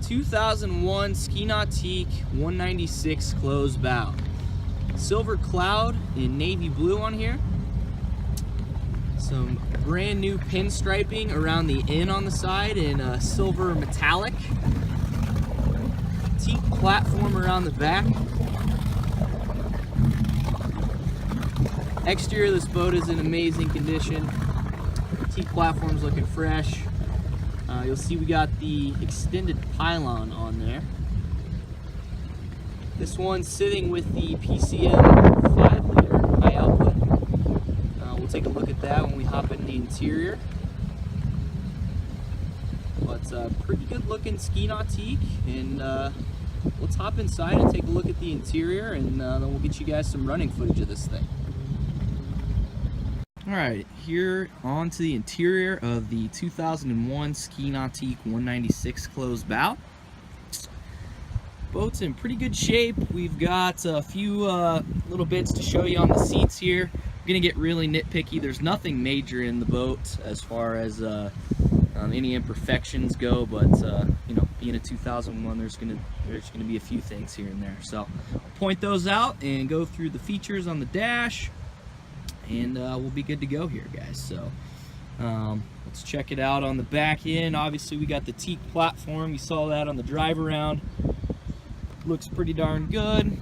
2001 Ski Nautique 196 closed bow. Silver cloud in navy blue on here. Some brand new pinstriping around the N on the side in silver metallic. Teak platform around the back. Exterior of this boat is in amazing condition. Teak platform's looking fresh. You'll see we got the extended pylon on there. This one's sitting with the PCM 5-liter high output. We'll take a look at that when we hop in the interior. But pretty good looking Ski Nautique, and let's hop inside and take a look at the interior, and then we'll get you guys some running footage of this thing. Alright, here on to the interior of the 2001 Ski Nautique 196 closed bow. Boat's in pretty good shape. We've got a few little bits to show you on the seats here. We're going to get really nitpicky. There's nothing major in the boat as far as any imperfections go, but you know, being a 2001, there's going to be a few things here and there. So I'll point those out and go through the features on the dash, and we'll be good to go here, guys. So let's check it out on the back end. Obviously, we got the teak platform. You saw that on the drive around. Looks pretty darn good.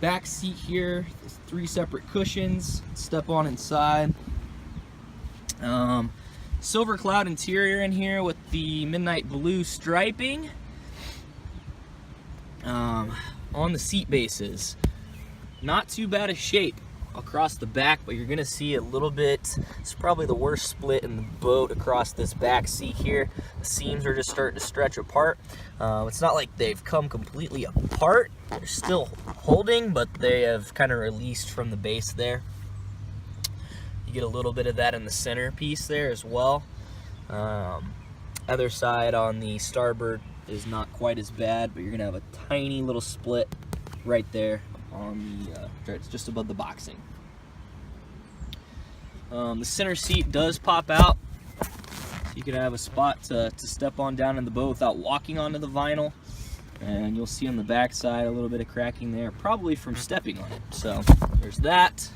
Back seat here, 3 separate cushions. Step on inside. Silver cloud interior in here with the midnight blue striping. On the seat bases, not too bad a shape across the back, but you're gonna see a little bit, it's probably the worst split in the boat across this back seat here. The seams are just starting to stretch apart. It's not like they've come completely apart, they're still holding, but they have kind of released from the base there. You get a little bit of that in the center piece there as well. Other side on the starboard is not quite as bad, but you're gonna have a tiny little split right there on the it's just above the boxing. The center seat does pop out, so you can have a spot to step on down in the boat without walking onto the vinyl, and you'll see on the back side a little bit of cracking there, probably from stepping on it. So there's that.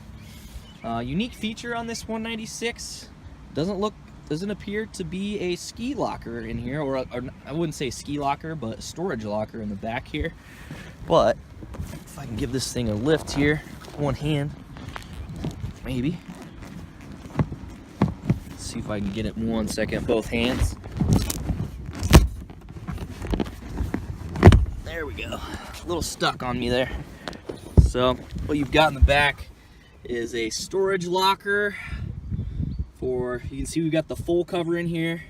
Unique feature on this 196, doesn't appear to be a ski locker in here, or I wouldn't say ski locker, but a storage locker in the back here. But if I can give this thing a lift here, one hand, maybe. Let's see if I can get it in 1 second, both hands. There we go. A little stuck on me there. So what you've got in the back is a storage locker for, you can see we've got the full cover in here.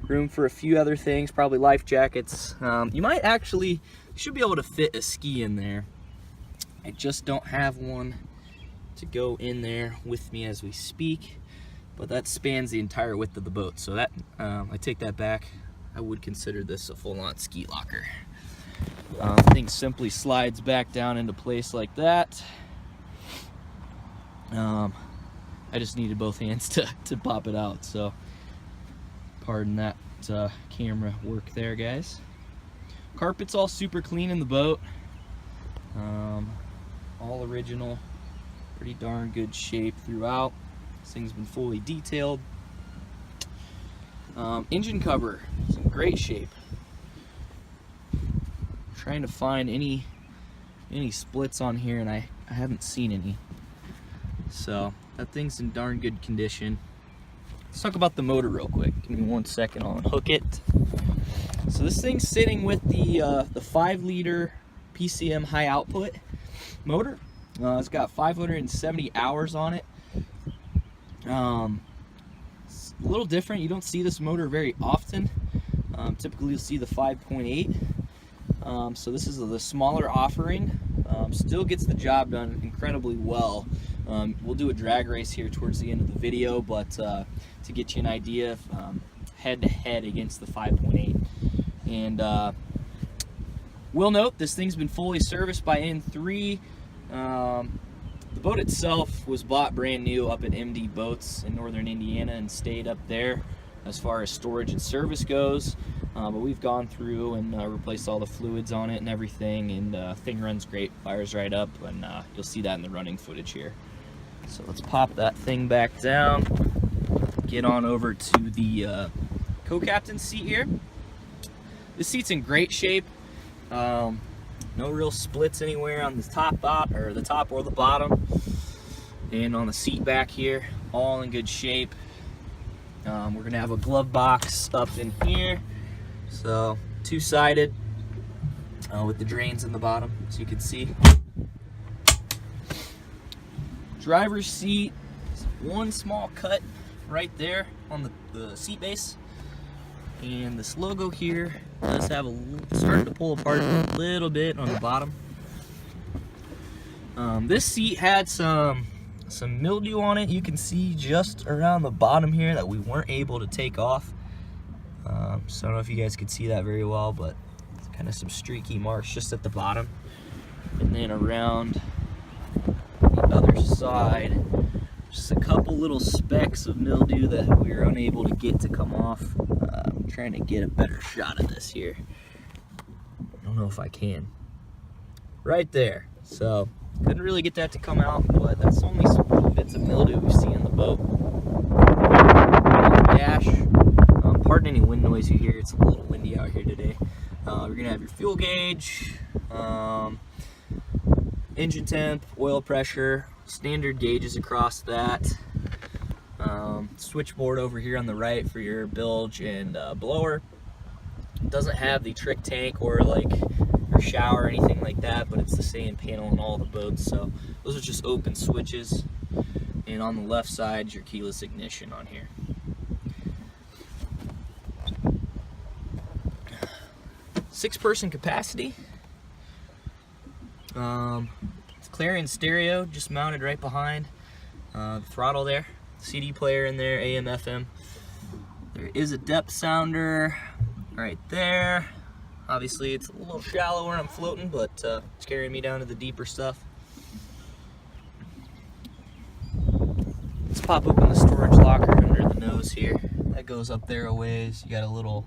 Room for a few other things, probably life jackets. You should be able to fit a ski in there. I just don't have one to go in there with me as we speak, but that spans the entire width of the boat, so that I take that back. I would consider this a full-on ski locker. Thing simply slides back down into place like that. I just needed both hands to pop it out, so pardon that camera work there, guys. Carpet's all super clean in the boat. All original, pretty darn good shape throughout. This thing's been fully detailed. Engine cover is in great shape. Trying to find any splits on here, and I haven't seen any. So that thing's in darn good condition. Let's talk about the motor real quick. Give me 1 second, I'll unhook it. So this thing's sitting with the 5-liter PCM high output motor. It's got 570 hours on it. It's a little different. You don't see this motor very often. Typically you'll see the 5.8. So this is the smaller offering. Still gets the job done incredibly well. We'll do a drag race here towards the end of the video, but to get you an idea, head-to-head against the 5.8. And we'll note this thing's been fully serviced by N3. The boat itself was bought brand new up at MD Boats in northern Indiana and stayed up there as far as storage and service goes. But we've gone through and replaced all the fluids on it and everything, and thing runs great, fires right up, and you'll see that in the running footage here. So let's pop that thing back down, get on over to the co-captain's seat here. This seat's in great shape. No real splits anywhere on the top or the bottom, and on the seat back here, all in good shape. We're gonna have a glove box up in here, so two-sided with the drains in the bottom, as you can see. Driver's seat, one small cut right there on the seat base, and this logo here does have starting to pull apart a little bit on the bottom. This seat had some mildew on it. You can see just around the bottom here that we weren't able to take off. So I don't know if you guys could see that very well, but it's kind of some streaky marks just at the bottom. And then around the other side, just a couple little specks of mildew that we were unable to get to come off. I'm trying to get a better shot of this here. I don't know if I can. Right there. So couldn't really get that to come out, but that's only some little bits of mildew we see in the boat. Dash. Pardon any wind noise you hear, it's a little windy out here today. You're gonna have your fuel gauge, engine temp, oil pressure, standard gauges across that. Switchboard over here on the right for your bilge and blower. It doesn't have the trick tank or like your shower or anything like that, but it's the same panel in all the boats, so those are just open switches. And on the left side is your keyless ignition on here. Six-person capacity. It's Clarion stereo, just mounted right behind the throttle there. CD player in there, AM, FM. There is a depth sounder right there. Obviously, it's a little shallow where I'm floating, but it's carrying me down to the deeper stuff. Let's pop open the storage locker under the nose here. That goes up there a ways. You got a little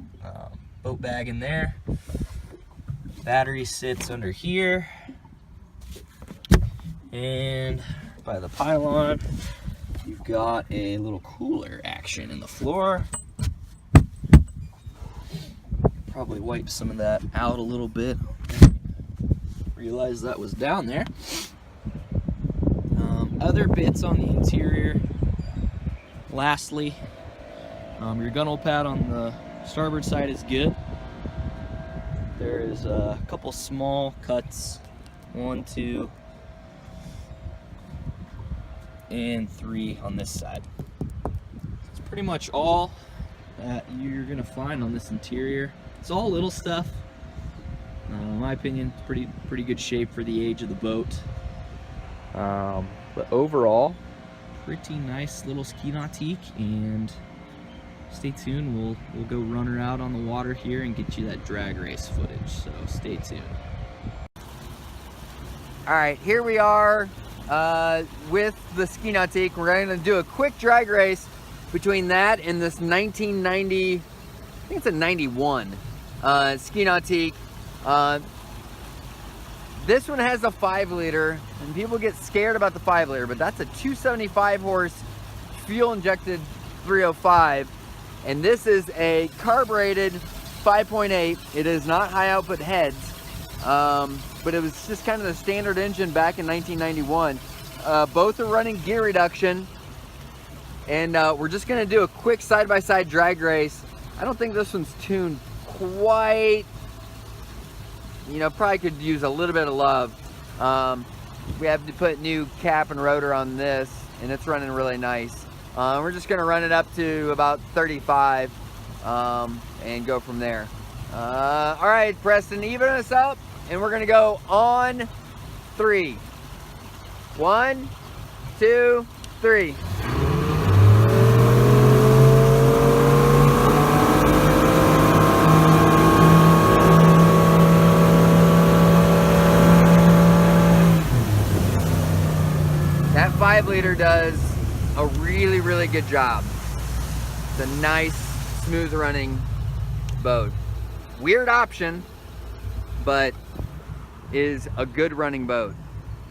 boat bag in there. Battery sits under here. And by the pylon, you've got a little cooler action in the floor. Probably wipe some of that out a little bit. Realize that was down there. Other bits on the interior. Lastly, your gunnel pad on the starboard side is good. There is a couple small cuts, 1, 2, and 3 on this side. It's pretty much all that you're gonna find on this interior. It's all little stuff. In my opinion, it's pretty good shape for the age of the boat. But overall, pretty nice little ski Nautique, and stay tuned. We'll go run her out on the water here and get you that drag race footage. So stay tuned. All right, here we are with the ski Nautique. We're going to do a quick drag race between that and this 1990, I think it's a 91 ski Nautique. This one has a 5-liter, and people get scared about the 5-liter, but that's a 275 horse fuel injected 305. And this is a carbureted 5.8. It is not high output heads, but it was just kind of the standard engine back in 1991. Both are running gear reduction, and we're just gonna do a quick side-by-side drag race. I don't think this one's tuned quite, you know, probably could use a little bit of love. We have to put new cap and rotor on this, and it's running really nice. We're just gonna run it up to about 35 and go from there. All right, Preston, even us up, and we're gonna go on 3. 1, 2, 3. That 5-liter does a really good job. It's a nice smooth running boat. Weird option, but is a good running boat.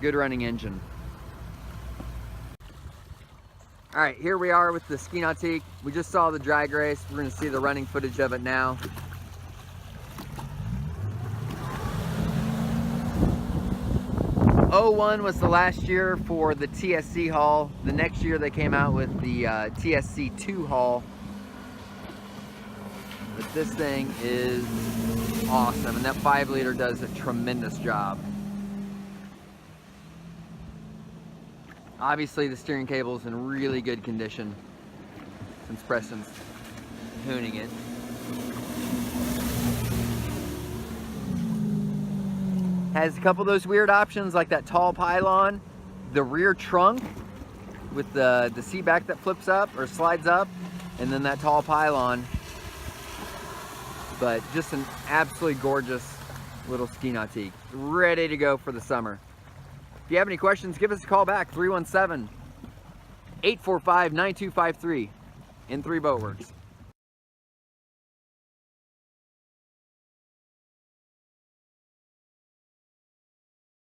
Good running engine. All right, here we are with the Ski Nautique. We just saw the drag race. We're gonna see the running footage of it now. '01 was the last year for the TSC hull. The next year they came out with the TSC2 hull. But this thing is awesome, and that 5-liter does a tremendous job. Obviously the steering cable is in really good condition since Preston's hooning it. Has a couple of those weird options like that tall pylon, the rear trunk with the seat back that flips up or slides up, and then that tall pylon. But just an absolutely gorgeous little Ski Nautique, ready to go for the summer. If you have any questions, give us a call back, 317-845-9253, N3 Boatworks.